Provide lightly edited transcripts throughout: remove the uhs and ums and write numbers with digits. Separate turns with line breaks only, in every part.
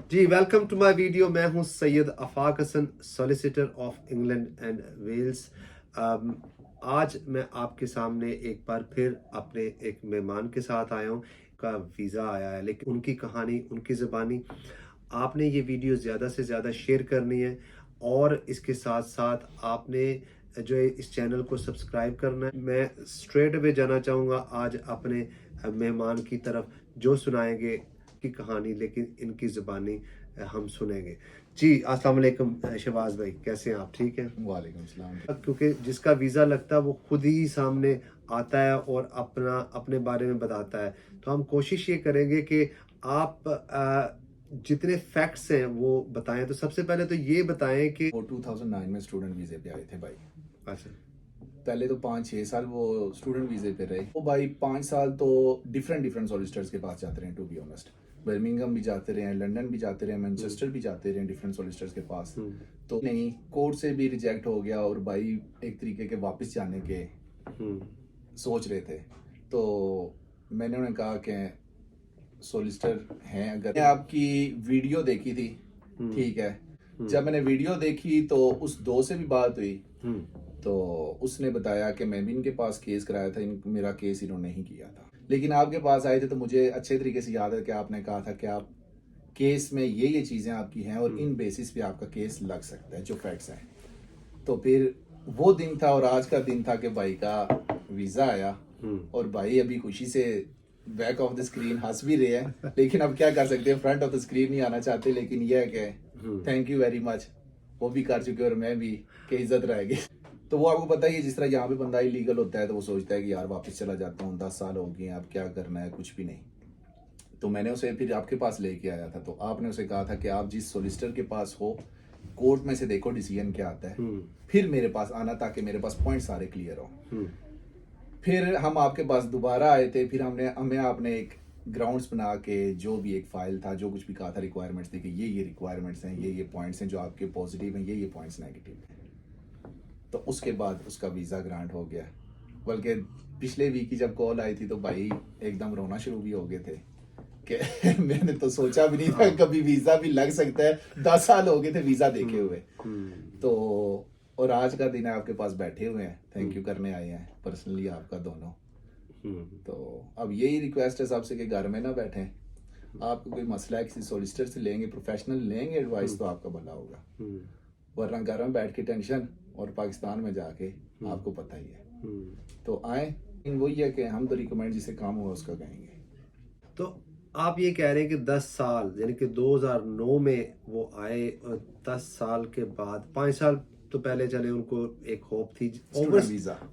Ji welcome to my video. मैं हूं Syed Afaq Hasan, solicitor of England and Wales. आज मैं आपके सामने एक बार फिर अपने एक मेहमान के साथ आया हूं। का वीज़ा आया है, लेकिन उनकी कहानी, उनकी ज़बानी आपने ये वीडियो ज़्यादा से ज़्यादा शेयर करनी है। और इसके साथ साथ आपने जो है इस चैनल को सब्सक्राइब करना है। मैं स्ट्रेट अवे जाना चाहूँगा आज अपने मेहमान की तरफ, जो सुनाएंगे की कहानी, लेकिन इनकी ज़बानी हम सुनेंगे। जी अस्सलाम वालेकुम शहबाज भाई, कैसे हैं आप? ठीक हैं?
वालेकुम सलाम।
क्योंकि जिसका वीज़ा लगता है वो खुद ही सामने आता है और अपने बारे में बताता है। तो हम कोशिश ये करेंगे कि आप जितने फैक्ट्स हैं वो बताएं। तो सबसे पहले तो ये बताएं कि
वो 2009 में स्टूडेंट वीजे पे आए थे भाई।
अच्छा।
पहले तो 5-6 साल वो स्टूडेंट वीजे पे रहे। वो भाई 5 साल तो डिफरेंट सॉलिसिटर्स के पास जाते रहे, टू बी ऑनेस्ट। बर्मिंघम भी जाते रहे, लंदन भी जाते रहे, मैनचेस्टर भी जाते रहे, डिफरेंट सॉलिसिटर्स के पास। तो नहीं, कोर्ट से भी रिजेक्ट हो गया और भाई एक तरीके के वापस जाने के सोच रहे थे। तो मैंने उन्हें कहा कि सॉलिसिटर हैं, अगर मैंने आपकी वीडियो देखी थी, ठीक है। जब मैंने वीडियो देखी तो उस दो से भी बात हुई, तो उसने बताया कि मैं भी इनके पास केस कराया था, मेरा केस इन्होंने नहीं किया था। लेकिन आपके पास आए थे तो मुझे अच्छे तरीके से याद है कि आपने कहा था कि आप केस में ये चीज़ें आपकी हैं और इन बेसिस पे आपका केस लग सकता है, जो फैक्ट्स हैं। तो फिर वो दिन था और आज का दिन था कि भाई का वीज़ा आया और भाई अभी खुशी से बैक ऑफ द स्क्रीन हंस भी रहे हैं। लेकिन अब क्या कर सकते हैं, फ्रंट ऑफ द स्क्रीन नहीं आना चाहते। लेकिन यह है कि थैंक यू वेरी मच, वो भी कर चुके और मैं भी, कि इज्जत रहेगी। तो वो आपको पता ही है, जिस तरह यहाँ पे बंदा इलीगल होता है तो वो सोचता है कि यार वापस चला जाता हूँ, 10 साल हो गए हैं, अब क्या करना है, कुछ भी नहीं। तो मैंने उसे फिर आपके पास लेके आया था। तो आपने उसे कहा था कि आप जिस सोलिसिटर के पास हो, कोर्ट में से देखो डिसीजन क्या आता है, फिर मेरे पास आना ताकि मेरे पास पॉइंट सारे क्लियर हो। फिर हम आपके पास दोबारा आए थे। फिर हमें आपने एक ग्राउंड्स बना के, जो भी एक फाइल था, जो कुछ भी कहा था, रिक्वायरमेंट्स थी कि ये रिक्वायरमेंट्स हैं, ये पॉइंट्स हैं जो आपके पॉजिटिव हैं, ये पॉइंट्स नेगेटिव हैं। तो उसके बाद उसका वीज़ा ग्रांट हो गया। बल्कि पिछले वीक की जब कॉल आई थी तो भाई एकदम रोना शुरू भी हो गए थे कि मैंने तो सोचा भी नहीं था कभी वीज़ा भी लग सकता है। 10 साल हो गए थे वीज़ा देखे हुए। तो और आज का दिन है, आपके पास बैठे हुए हैं, थैंक यू करने आए हैं पर्सनली आपका दोनों। तो अब यही रिक्वेस्ट है सबसे कि घर में ना बैठें। आपको कोई मसला है, किसी सोलिसिटर से लेंगे, प्रोफेशनल लेंगे एडवाइस, तो आपका भला होगा। वरना घर में बैठ के टेंशन, और पाकिस्तान में जाके आपको पता ही है। तो आए, वही है कि हम तो रिकमेंड जिसे काम हुआ उसका कहेंगे।
तो आप ये कह रहे हैं कि 10 साल, यानी कि 2009 में वो आए और 10 साल के बाद, 5 साल तो पहले चले, उनको एक होप थी।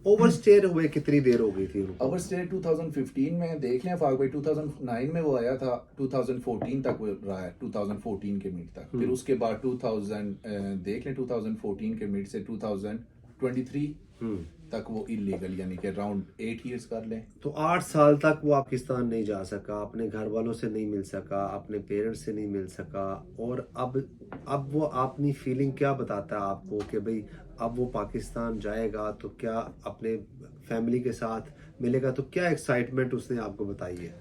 ओवरस्टे हुए कितनी देर हो गई थी उनको?
ओवरस्टे 2015 में देख लें फाक भाई, 2009 में वो आया था, 2014 तक वो रहा है, 2014 के मिड तक। फिर उसके बाद 2000 देख लें, 2014 के मिड से 2023 तक वो इलीगल, यानी कि अराउंड 8 इयर्स कर लें।
तो 8 साल तक वो पाकिस्तान नहीं जा सका, अपने घर वालों से नहीं मिल सका, अपने पेरेंट्स से नहीं मिल सका। और अब वो अपनी फीलिंग क्या बताता है आपको कि भाई अब वो पाकिस्तान जाएगा तो क्या अपने फैमिली के साथ मिलेगा? तो क्या एक्साइटमेंट उसने आपको बताई है?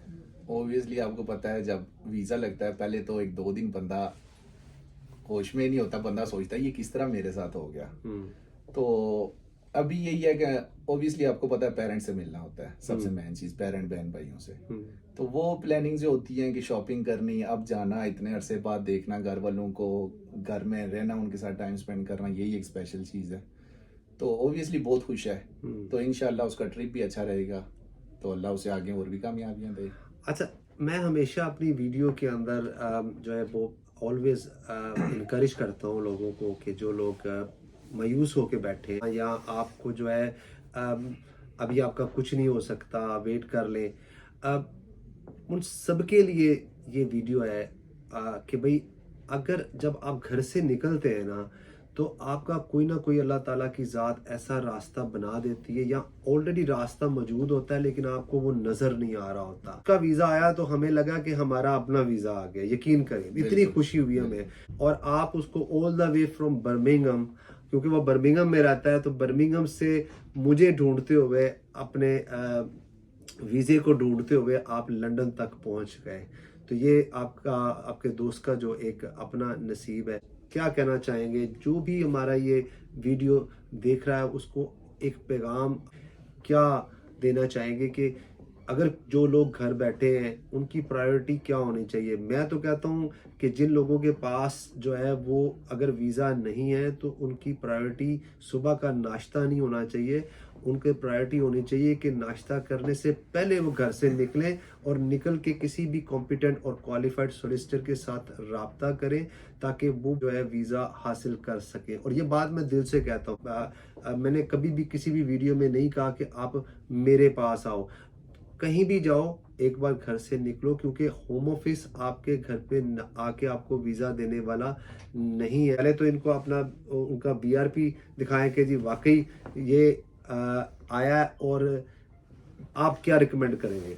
ऑब्वियसली आपको पता है, जब वीज़ा लगता है पहले तो 1-2 दिन बंदा होश में नहीं होता, बंदा सोचता है ये किस तरह मेरे साथ हो गया। तो अभी यही है कि ऑब्वियसली आपको पता है पेरेंट्स से मिलना होता है, सबसे मेन चीज़, पेरेंट बहन भाइयों से। तो वो प्लानिंग जो होती है कि शॉपिंग करनी, अब जाना, इतने अरसे बाद देखना घर वालों को, घर में रहना, उनके साथ टाइम स्पेंड करना, यही एक स्पेशल चीज़ है। तो ऑब्वियसली बहुत खुश है। तो इंशाल्लाह उसका ट्रिप भी अच्छा रहेगा, तो अल्लाह उसे आगे और भी कामयाबियाँ दे।
अच्छा, मैं हमेशा अपनी वीडियो के अंदर जो है वो ऑलवेज इनकरेज करता हूँ लोगों को कि जो लोग मायूस होके बैठे हैं, या आपको जो है अभी आपका कुछ नहीं हो सकता, वेट कर लें, उन सबके लिए ये वीडियो है कि भाई अगर जब आप घर से निकलते हैं ना, तो आपका कोई ना कोई अल्लाह ताला की ज़ात ऐसा रास्ता बना देती है, या ऑलरेडी रास्ता मौजूद होता है लेकिन आपको वो नज़र नहीं आ रहा होता। उसका वीज़ा आया तो हमें लगा कि हमारा अपना वीज़ा आ गया, यकीन करें, इतनी खुशी हुई हमें। और आप उसको all the way from Birmingham, क्योंकि वो बर्मिंघम में रहता है, तो बर्मिंघम से मुझे ढूंढते हुए अपने वीज़े को ढूंढते हुए आप लंदन तक पहुंच गए। तो ये आपका आपके दोस्त का जो एक अपना नसीब है। क्या कहना चाहेंगे जो भी हमारा ये वीडियो देख रहा है उसको एक पैगाम क्या देना चाहेंगे कि अगर जो लोग घर बैठे हैं उनकी प्रायोरिटी क्या होनी चाहिए? मैं तो कहता हूँ कि जिन लोगों के पास जो है वो अगर वीज़ा नहीं है तो उनकी प्रायोरिटी सुबह का नाश्ता नहीं होना चाहिए। उनकी प्रायोरिटी होनी चाहिए कि नाश्ता करने से पहले वो घर से निकलें और निकल के किसी भी कॉम्पिटेंट और क्वालिफाइड सॉलिसिटर के साथ राब्ता करें ताकि वो जो है वीज़ा हासिल कर सकें। और ये बात मैं दिल से कहता हूँ। मैंने कभी भी किसी भी वीडियो में नहीं कहा कि आप मेरे पास आओ। कहीं भी जाओ एक बार घर से निकलो, क्योंकि होम ऑफिस आपके घर पे आके आपको वीज़ा देने वाला नहीं है। पहले तो इनको अपना उनका बीआरपी दिखाएं कि जी वाकई ये आया है, और आप क्या रिकमेंड करेंगे?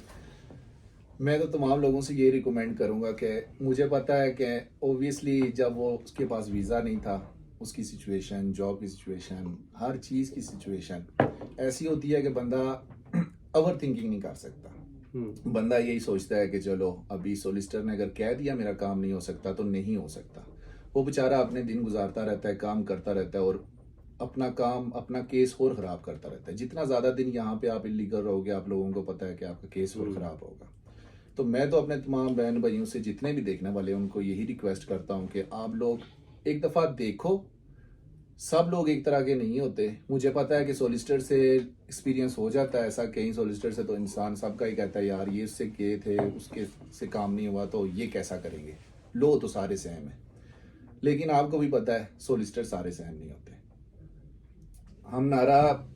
मैं तो तमाम लोगों से ये रिकमेंड करूंगा कि मुझे पता है कि ओबियसली जब वो उसके पास वीज़ा नहीं था, उसकी सिचुएशन, जॉब की सिचुएशन, हर चीज़ की सिचुएशन ऐसी होती है कि बंदा ओवर थिंकिंग नहीं कर सकता। बंदा यही सोचता है कि चलो अभी सोलिसिटर ने अगर कह दिया मेरा काम नहीं हो सकता तो नहीं हो सकता। वो बेचारा अपने दिन गुजारता रहता है, काम करता रहता है और अपना काम, अपना केस और ख़राब करता रहता है। जितना ज़्यादा दिन यहाँ पे आप इलीगल रहोगे, आप लोगों को पता है कि आपका केस और ख़राब होगा। तो मैं तो अपने तमाम बहन भाइयों से, जितने भी देखने वाले हैं, उनको यही रिक्वेस्ट करता हूँ कि आप लोग एक दफ़ा देखो। सब लोग एक तरह के नहीं होते। मुझे पता है कि सोलिसिटर से एक्सपीरियंस हो जाता है ऐसा, कई सोलिसिटर से तो इंसान सबका ही कहता है यार ये उससे किए थे, उसके से काम नहीं हुआ तो ये कैसा करेंगे। लो तो सारे सेम है, लेकिन आपको भी पता है सोलिसिटर सारे सेम नहीं होते। हमारा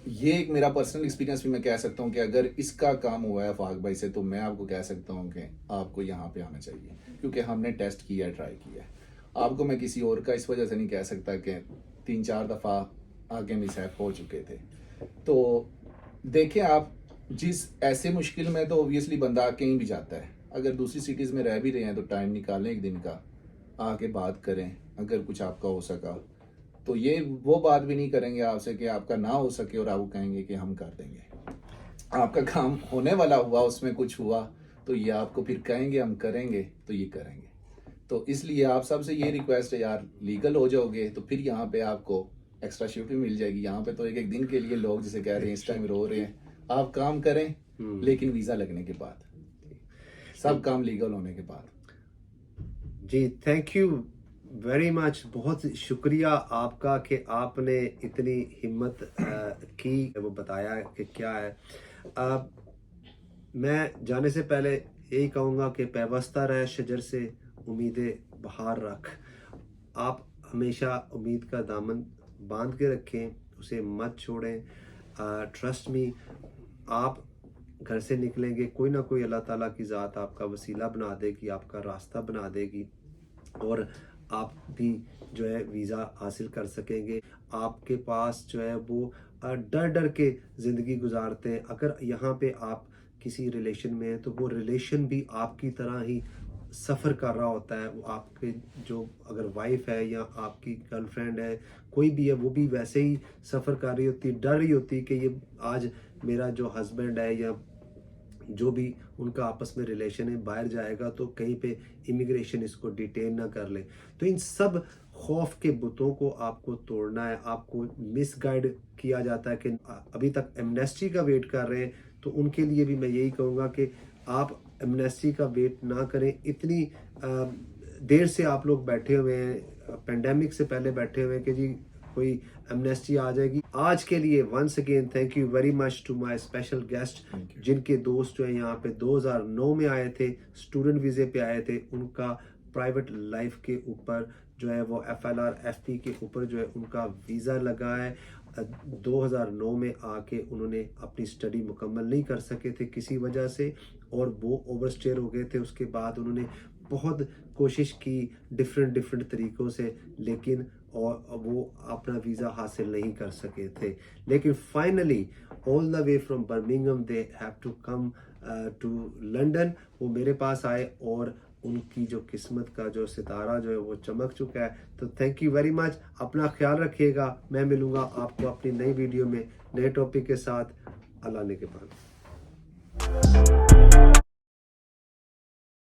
ये एक मेरा पर्सनल एक्सपीरियंस भी मैं कह सकता हूँ कि अगर इसका काम हुआ है फाक भाई से, तो मैं आपको कह सकता हूँ कि आपको यहाँ पे आना चाहिए, क्योंकि हमने टेस्ट किया है, ट्राई किया है। आपको मैं किसी और का इस वजह से नहीं कह सकता कि 3-4 दफ़ा आगे मिसहैप हो चुके थे। तो देखें आप, जिस ऐसे मुश्किल में तो ओबियसली बंदा कहीं भी जाता है। अगर दूसरी सिटीज़ में रह भी रहे हैं तो टाइम निकालें एक दिन का, आके बात करें। अगर कुछ आपका हो सका तो ये वो बात भी नहीं करेंगे आपसे कि आपका ना हो सके और आपको कहेंगे कि हम कर देंगे। आपका काम होने वाला हुआ, उसमें कुछ हुआ तो ये आपको फिर कहेंगे हम करेंगे, तो ये करेंगे। तो इसलिए आप सबसे ये रिक्वेस्ट है यार, लीगल हो जाओगे तो फिर यहाँ पे आपको एक्स्ट्रा शिफ्ट भी मिल जाएगी। यहाँ पे तो एक एक दिन के लिए लोग जैसे कह रहे हैं इस टाइम रो रहे हैं, आप काम करें लेकिन वीज़ा लगने के बाद, सब काम लीगल होने के बाद।
जी थैंक यू वेरी मच। बहुत शुक्रिया आपका कि आपने इतनी हिम्मत की, वो बताया कि क्या है। मैं जाने से पहले यही कहूँगा कि पैवस्ता रहे शजर से उम्मीदें बहार रख। आप हमेशा उम्मीद का दामन बांध के रखें, उसे मत छोड़ें। ट्रस्ट मी, आप घर से निकलेंगे, कोई ना कोई अल्लाह ताला की ज़ात आपका वसीला बना देगी, आपका रास्ता बना देगी, और आप भी जो है वीज़ा हासिल कर सकेंगे। आपके पास जो है वो डर डर के ज़िंदगी गुजारते हैं। अगर यहाँ पे आप किसी रिलेशन में हैं तो वो रिलेशन भी आपकी तरह ही सफ़र कर रहा होता है। वो आपके जो अगर वाइफ है या आपकी गर्लफ्रेंड है, कोई भी है, वो भी वैसे ही सफ़र कर रही होती, डर रही होती कि ये आज मेरा जो हस्बैंड है या जो भी उनका आपस में रिलेशन है बाहर जाएगा तो कहीं पे इमिग्रेशन इसको डिटेन ना कर ले। तो इन सब खौफ के बुतों को आपको तोड़ना है। आपको मिसगाइड किया जाता है कि अभी तक एमनेस्टी का वेट कर रहे हैं, तो उनके लिए भी मैं यही कहूँगा कि आप एमनेस्टी का वेट ना करें। इतनी देर से आप लोग बैठे हुए हैं, पेंडेमिक से पहले बैठे हुए हैं कि जी कोई एमनेस्टी आ जाएगी। आज के लिए once again thank you very much to my special guest, जिनके दोस्त जो है यहाँ पे 2009 में आए थे, स्टूडेंट वीज़े पे आए थे। उनका प्राइवेट लाइफ के ऊपर जो है वो FLR FP के ऊपर जो है उनका वीज़ा लगा है। 2009 में आके उन्होंने अपनी स्टडी मुकम्मल नहीं कर सके थे किसी वजह से, और वो ओवरस्टेयर हो गए थे। उसके बाद उन्होंने बहुत कोशिश की डिफरेंट तरीक़ों से, लेकिन और वो अपना वीज़ा हासिल नहीं कर सके थे। लेकिन finally all the way from Birmingham they have to come to London. वो मेरे पास आए और उनकी जो किस्मत का जो सितारा जो है वो चमक चुका है। तो थैंक यू वेरी मच। अपना ख्याल रखिएगा। मैं मिलूँगा आपको अपनी नई वीडियो में नए टॉपिक के साथ। अल्लाह ने के बाद। हैं।